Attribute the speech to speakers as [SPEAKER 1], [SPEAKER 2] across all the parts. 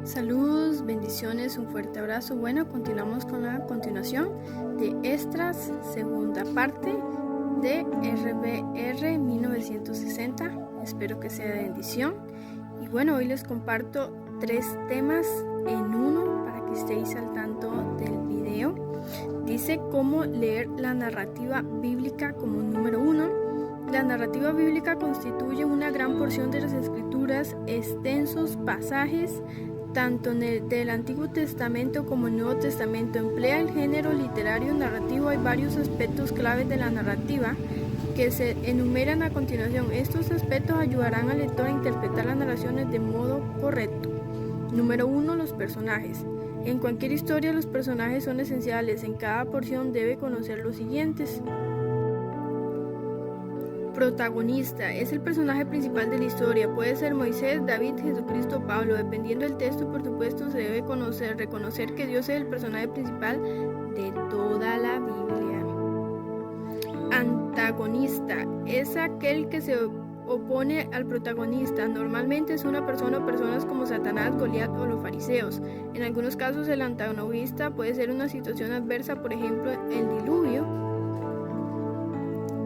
[SPEAKER 1] Saludos, bendiciones, un fuerte abrazo. Bueno, continuamos con la continuación de Esdras, segunda parte de RBR 1960. Espero que sea de bendición. Y bueno, hoy les comparto 3 temas en uno para que estéis al tanto del video. Dice cómo leer la narrativa bíblica como número 1. La narrativa bíblica constituye una gran porción de las escrituras, extensos pasajes tanto del Antiguo Testamento como el Nuevo Testamento. Emplea el género literario narrativo. Hay varios aspectos claves de la narrativa que se enumeran a continuación. Estos aspectos ayudarán al lector a interpretar las narraciones de modo correcto. Número 1. Los personajes. En cualquier historia los personajes son esenciales. En cada porción debe conocer los siguientes. Protagonista. Es el personaje principal de la historia. Puede ser Moisés, David, Jesucristo o Pablo. Dependiendo del texto, por supuesto, se debe reconocer que Dios es el personaje principal de toda la Biblia. Antagonista. Es aquel que se opone al protagonista. Normalmente es una persona o personas como Satanás, Goliat o los fariseos. En algunos casos el antagonista puede ser una situación adversa, por ejemplo, el diluvio.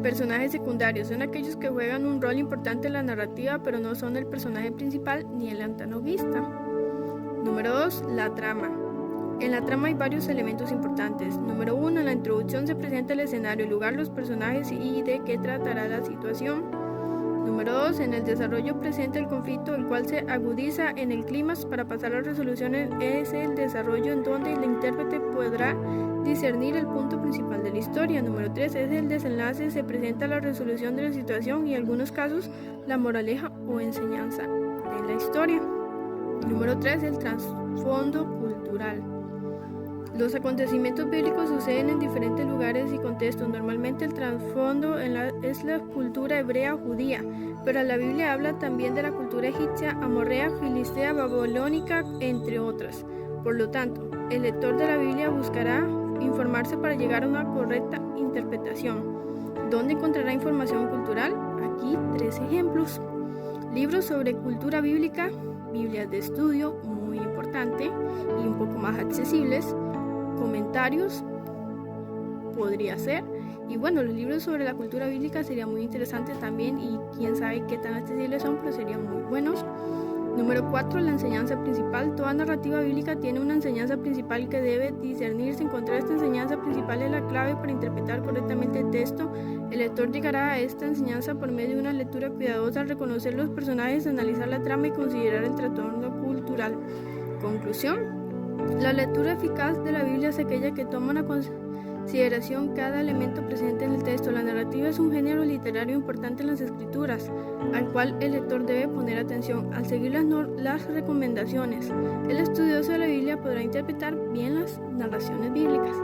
[SPEAKER 1] Personajes secundarios son aquellos que juegan un rol importante en la narrativa, pero no son el personaje principal ni el antagonista. Número 2. La trama. En la trama hay varios elementos importantes. Número 1. En la introducción se presenta el escenario, el lugar, los personajes y de qué tratará la situación. Número 2. En el desarrollo presenta el conflicto, el cual se agudiza en el clímax. Para pasar a las resoluciones es el desarrollo en donde el intérprete podrá discernir el punto principal de la historia. Número 3. Es el desenlace, se presenta la resolución de la situación y en algunos casos la moraleja o enseñanza de la historia. Número 3. El trasfondo cultural. Los acontecimientos bíblicos suceden en diferentes lugares y contextos. Normalmente el trasfondo es la cultura hebrea o judía, pero la Biblia habla también de la cultura egipcia, amorrea, filistea, babilónica, entre otras. Por lo tanto, el lector de la Biblia buscará informarse para llegar a una correcta interpretación. ¿Dónde encontrará información cultural? Aquí 3 ejemplos. Libros sobre cultura bíblica, Biblias de estudio, muy importante y un poco más accesibles. Comentarios, podría ser. Y bueno, los libros sobre la cultura bíblica serían muy interesantes también y quién sabe qué tan accesibles son, pero serían muy buenos. Número 4. La enseñanza principal. Toda narrativa bíblica tiene una enseñanza principal que debe discernirse. Encontrar esta enseñanza principal es la clave para interpretar correctamente el texto. El lector llegará a esta enseñanza por medio de una lectura cuidadosa, al reconocer los personajes, analizar la trama y considerar el trastorno cultural. Conclusión. La lectura eficaz de la Biblia es aquella que toma en consideración cada elemento presente en el texto. La narrativa es un género literario importante en las escrituras, al cual el lector debe poner atención. Al seguir las recomendaciones, el estudioso de la Biblia podrá interpretar bien las narraciones bíblicas.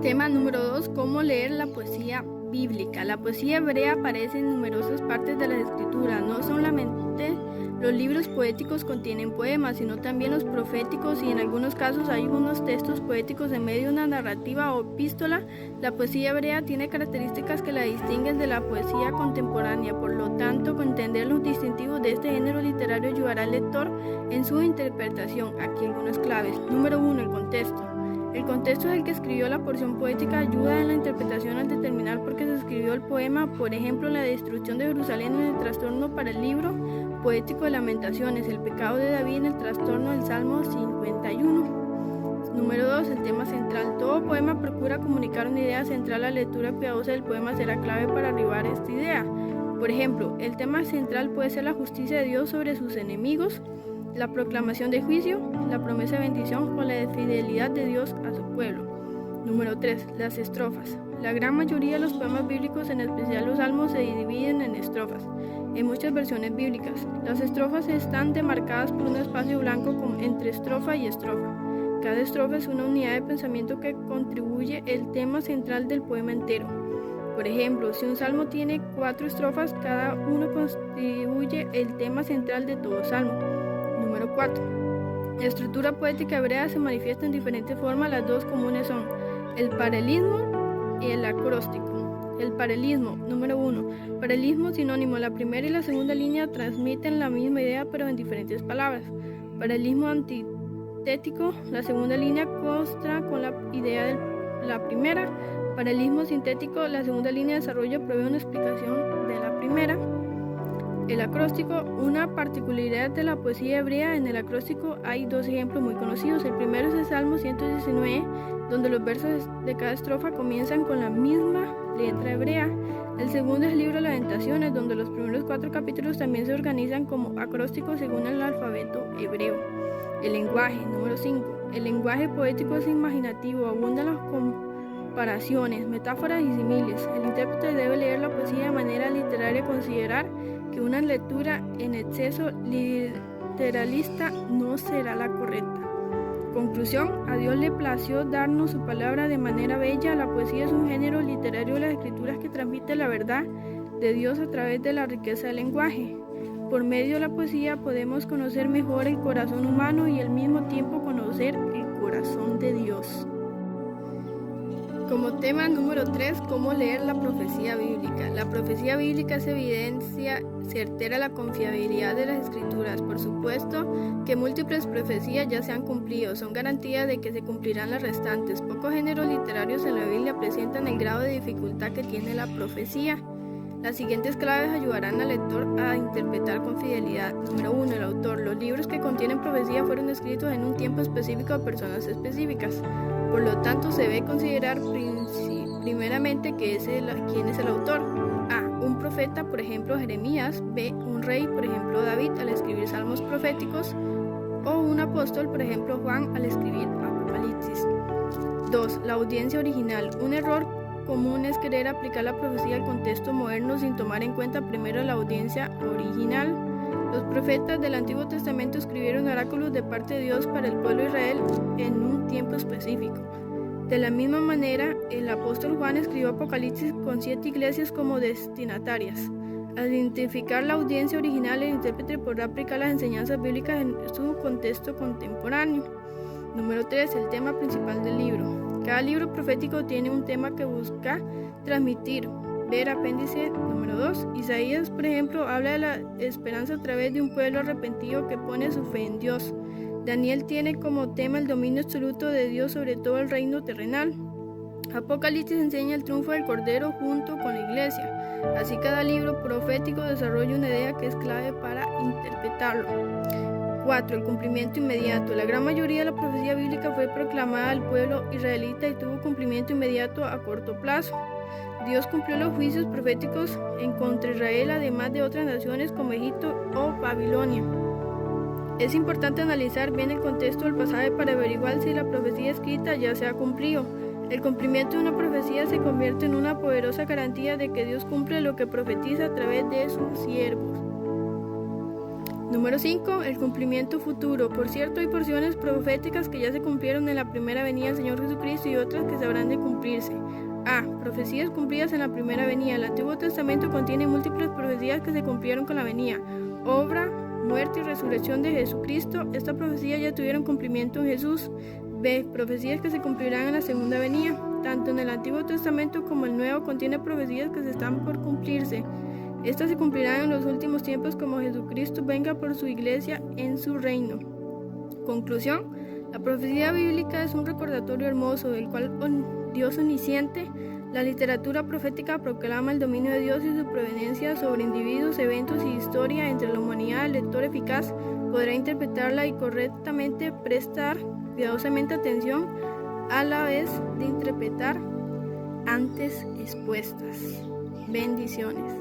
[SPEAKER 1] Tema número 2. Cómo leer la poesía bíblica. La poesía hebrea aparece en numerosas partes de la escritura. No solamente los libros poéticos contienen poemas, sino también los proféticos, y en algunos casos hay unos textos poéticos en medio de una narrativa o epístola. La poesía hebrea tiene características que la distinguen de la poesía contemporánea. Por lo tanto, entender los distintivos de este género literario ayudará al lector en su interpretación. Aquí algunas claves. Número 1. El contexto. El contexto del que escribió la porción poética ayuda en la interpretación al determinar por qué se escribió el poema. Por ejemplo, la destrucción de Jerusalén en el trastorno para el libro poético de Lamentaciones, el pecado de David en el trastorno del Salmo 51. Número 2. El tema central. Todo poema procura comunicar una idea central. La lectura cuidadosa del poema será clave para arribar a esta idea. Por ejemplo, el tema central puede ser la justicia de Dios sobre sus enemigos, la proclamación de juicio, la promesa de bendición o la fidelidad de Dios a su pueblo. Número 3. Las estrofas. La gran mayoría de los poemas bíblicos, en especial los salmos, se dividen en estrofas. En muchas versiones bíblicas, las estrofas están demarcadas por un espacio blanco entre estrofa y estrofa. Cada estrofa es una unidad de pensamiento que contribuye el tema central del poema entero. Por ejemplo, si un salmo tiene 4 estrofas, cada uno contribuye el tema central de todo salmo. Número 4. La estructura poética hebrea se manifiesta en diferentes formas. Las 2 comunes son el paralelismo y el acróstico. El paralelismo. Número 1. Paralelismo sinónimo. La primera y la segunda línea transmiten la misma idea pero en diferentes palabras. Paralelismo antitético. La segunda línea consta con la idea de la primera. Paralelismo sintético. La segunda línea de desarrollo provee una explicación de la primera. El acróstico. Una particularidad de la poesía hebrea. En el acróstico hay dos ejemplos muy conocidos. El primero es el Salmo 119, donde los versos de cada estrofa comienzan con la misma letra hebrea. El segundo es el libro de Lamentaciones, donde los primeros 4 capítulos también se organizan como acrósticos según el alfabeto hebreo. El lenguaje. Número 5. El lenguaje poético es imaginativo, abundan las comparaciones, metáforas y símiles. El intérprete debe leer la poesía de manera literaria y considerar que una lectura en exceso literalista no será la correcta. Conclusión. A Dios le plació darnos su palabra de manera bella. La poesía es un género literario de las escrituras que transmite la verdad de Dios a través de la riqueza del lenguaje. Por medio de la poesía podemos conocer mejor el corazón humano y al mismo tiempo conocer el corazón de Dios. Como tema número 3, ¿cómo leer la profecía bíblica? La profecía bíblica es evidencia certera la confiabilidad de las escrituras. Por supuesto que múltiples profecías ya se han cumplido, son garantía de que se cumplirán las restantes. Pocos géneros literarios en la Biblia presentan el grado de dificultad que tiene la profecía. Las siguientes claves ayudarán al lector a interpretar con fidelidad. Número 1. El autor. Los libros que contienen profecía fueron escritos en un tiempo específico a personas específicas. Por lo tanto, se debe considerar primeramente quién es el autor. A. Un profeta, por ejemplo Jeremías. B. Un rey, por ejemplo David, al escribir salmos proféticos. O un apóstol, por ejemplo Juan, al escribir Apocalipsis. 2. La audiencia original. Un error común es querer aplicar la profecía al contexto moderno sin tomar en cuenta primero la audiencia original. Los profetas del Antiguo Testamento escribieron oráculos de parte de Dios para el pueblo de Israel en un tiempo específico. De la misma manera, el apóstol Juan escribió Apocalipsis con 7 iglesias como destinatarias. Al identificar la audiencia original, el intérprete podrá aplicar las enseñanzas bíblicas en su contexto contemporáneo. Número 3. El tema principal del libro. Cada libro profético tiene un tema que busca transmitir. Ver apéndice número 2. Isaías, por ejemplo, habla de la esperanza a través de un pueblo arrepentido que pone su fe en Dios. Daniel tiene como tema el dominio absoluto de Dios sobre todo el reino terrenal. Apocalipsis enseña el triunfo del Cordero junto con la iglesia. Así cada libro profético desarrolla una idea que es clave para interpretarlo. 4. El cumplimiento inmediato. La gran mayoría de la profecía bíblica fue proclamada al pueblo israelita y tuvo cumplimiento inmediato a corto plazo. Dios cumplió los juicios proféticos en contra de Israel, además de otras naciones como Egipto o Babilonia. Es importante analizar bien el contexto del pasaje para averiguar si la profecía escrita ya se ha cumplido. El cumplimiento de una profecía se convierte en una poderosa garantía de que Dios cumple lo que profetiza a través de sus siervos. Número 5. El cumplimiento futuro. Por cierto, hay porciones proféticas que ya se cumplieron en la primera venida del Señor Jesucristo y otras que se habrán de cumplirse. A. Profecías cumplidas en la primera venida. El Antiguo Testamento contiene múltiples profecías que se cumplieron con la venida, obra, muerte y resurrección de Jesucristo. Estas profecías ya tuvieron cumplimiento en Jesús. B. Profecías que se cumplirán en la segunda venida. Tanto en el Antiguo Testamento como el Nuevo contiene profecías que se están por cumplirse. Estas se cumplirán en los últimos tiempos como Jesucristo venga por su iglesia en su reino. Conclusión. La profecía bíblica es un recordatorio hermoso del cual Dios omnisciente, la literatura profética proclama el dominio de Dios y su proveniencia sobre individuos, eventos y historia entre la humanidad. El lector eficaz podrá interpretarla y correctamente prestar cuidadosamente atención a la vez de interpretar antes expuestas. Bendiciones.